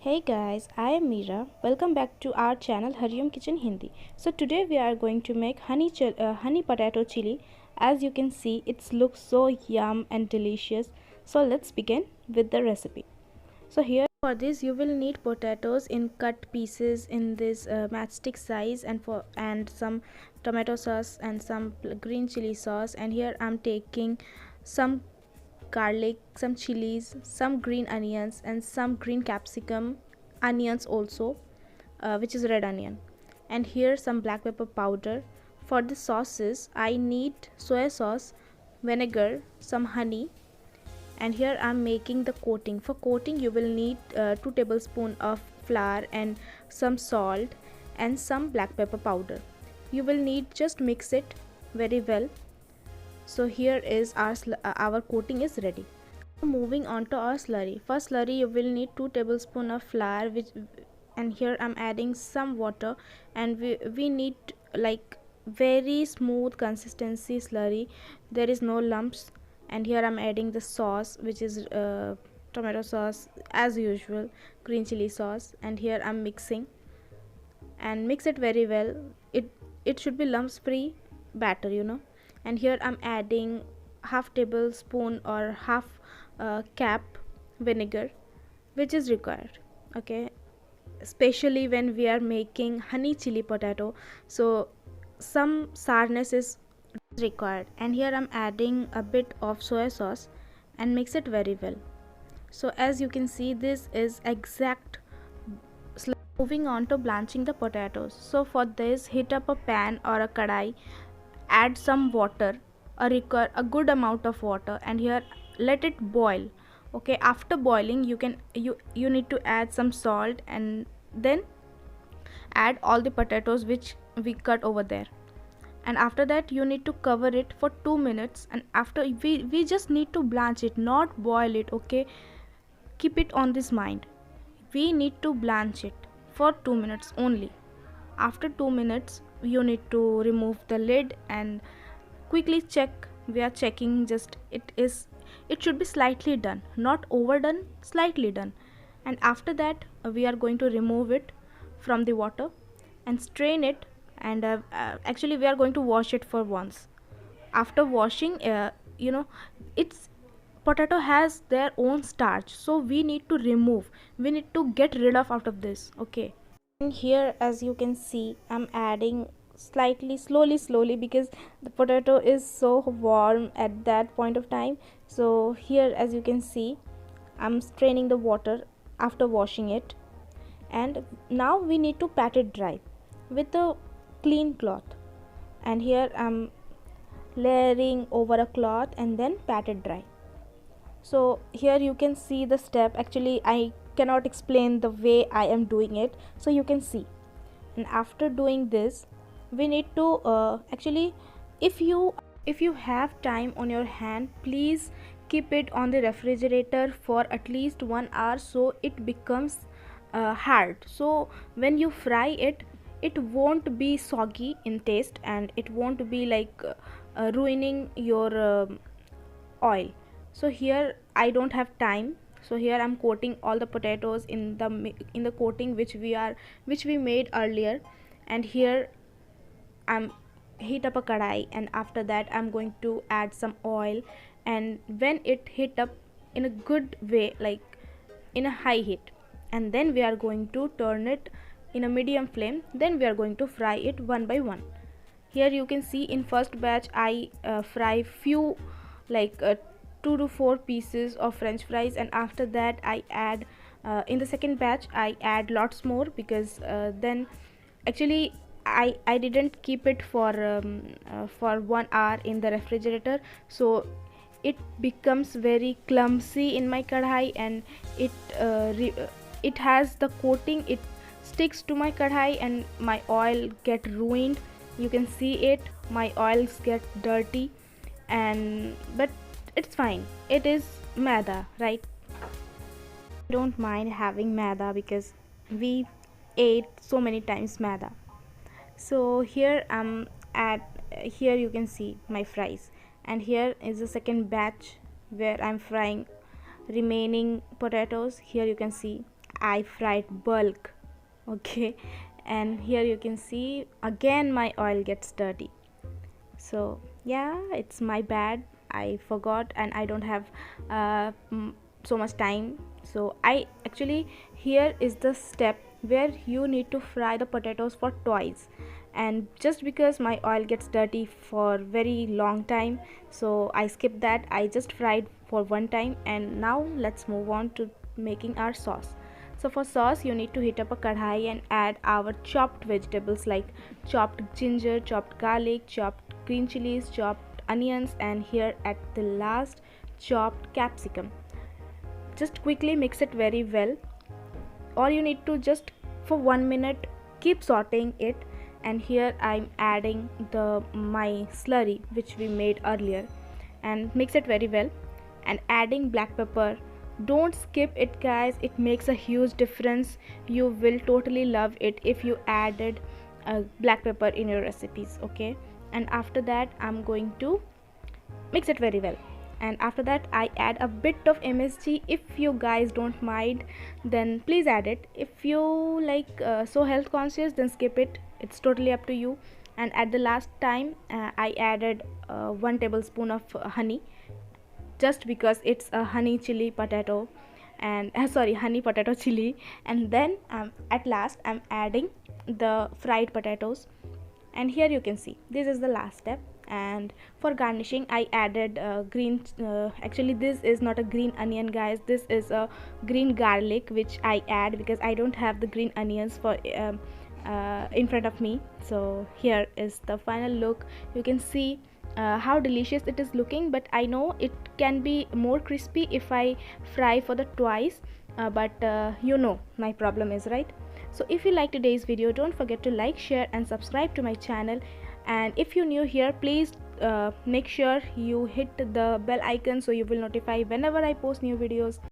Hey guys, I am Meera. Welcome back to our channel Hariom Kitchen Hindi. So today we are going to make honey potato chili. As you can see, it looks so yum and delicious. So let's begin with the recipe. So here for this you will need potatoes in cut pieces in this matchstick size, and some tomato sauce and some green chili sauce. And here I'm taking some garlic, some chilies, some green onions, and some green capsicum onions also, which is red onion. And here some black pepper powder. For the sauces I need soy sauce, vinegar, some honey. And here I'm making the coating. For coating you will need 2 tablespoons of flour and some salt and some black pepper powder. You will need just mix it very well. So here is our coating is ready. Moving on to our slurry. For slurry you will need 2 tablespoons of flour, and here I'm adding some water, and we need like very smooth consistency slurry. There is no lumps. And here I'm adding the sauce, which is tomato sauce as usual, green chili sauce. And here I'm mixing and mix it very well. It should be lumps free batter, and here I'm adding half tablespoon or half cap vinegar, which is required, okay, especially when we are making honey chili potato, so some sourness is required. And here I'm adding a bit of soy sauce and mix it very well. So as you can see, this is exact. Moving on to blanching the potatoes. So for this, heat up a pan or a kadai, add some water, a good amount of water, and here let it boil. Okay, after boiling you need to add some salt, and then add all the potatoes which we cut over there. And after that you need to cover it for 2 minutes, and after we just need to blanch it, not boil it. Okay, keep it on this mind. We need to blanch it for 2 minutes only. After 2 minutes you need to remove the lid and quickly check. We are checking, just it should be slightly done, not overdone, slightly done. And after that we are going to remove it from the water and strain it. And actually we are going to wash it for once. After washing, it's potato has their own starch, so we need to remove, we need to get rid of out of this. Okay, and here as you can see, I'm adding slightly slowly because the potato is so warm at that point of time. So here as you can see, I'm straining the water after washing it. And now we need to pat it dry with a clean cloth. And here I'm layering over a cloth and then pat it dry. So here you can see the step. Actually I cannot explain the way I am doing it, so you can see. And after doing this, we need to actually, if you have time on your hand, please keep it on the refrigerator for at least 1 hour, so it becomes hard. So when you fry it, it won't be soggy in taste, and it won't be like ruining your oil. So here I don't have time, so here I'm coating all the potatoes in the coating which we made earlier. And here I'm heat up a kadai, and after that I'm going to add some oil. And when it heat up in a good way, like in a high heat, and then we are going to turn it in a medium flame, then we are going to fry it one by one. Here you can see in first batch I fry few, like 2 to 4 pieces of french fries, and after that I add in the second batch I add lots more, because then actually I didn't keep it for 1 hour in the refrigerator, so it becomes very clumsy in my kadhai, and it has the coating, it sticks to my kadhai, and my oil get ruined. You can see it, my oils get dirty. And but it's fine, it is maida, right? I don't mind having maida because we ate so many times maida. So here here you can see my fries, and here is the second batch where I'm frying remaining potatoes. Here you can see I fried bulk. Okay, and here you can see again my oil gets dirty. So yeah, it's my bad, I forgot, and I don't have so much time. So I actually, here is the step where you need to fry the potatoes for twice, and just because my oil gets dirty for very long time, so I skipped that. I just fried for one time. And now let's move on to making our sauce. So for sauce, you need to heat up a kadhai and add our chopped vegetables like chopped ginger, chopped garlic, chopped green chilies, chopped onions, and here at the last, chopped capsicum. Just quickly mix it very well. All you need to just for 1 minute keep sauteing it. And here I'm adding the my slurry which we made earlier, and mix it very well. And adding black pepper, don't skip it guys, it makes a huge difference. You will totally love it if you added black pepper in your recipes. Okay, and after that I'm going to mix it very well. And after that I add a bit of msg. If you guys don't mind, then please add it. If you like so health conscious, then skip it, it's totally up to you. And at the last time I added 1 tablespoon of honey, just because it's a honey chili potato. And sorry, honey potato chili. And then at last I'm adding the fried potatoes. And here you can see this is the last step. And for garnishing I added green actually this is not a green onion guys, this is a green garlic which I add because I don't have the green onions for in front of me. So here is the final look. You can see how delicious it is looking, but I know it can be more crispy if I fry for the twice, but you know my problem is, right? So if you like today's video, don't forget to like, share and subscribe to my channel. And if you're new here, please make sure you hit the bell icon so you will notify whenever I post new videos.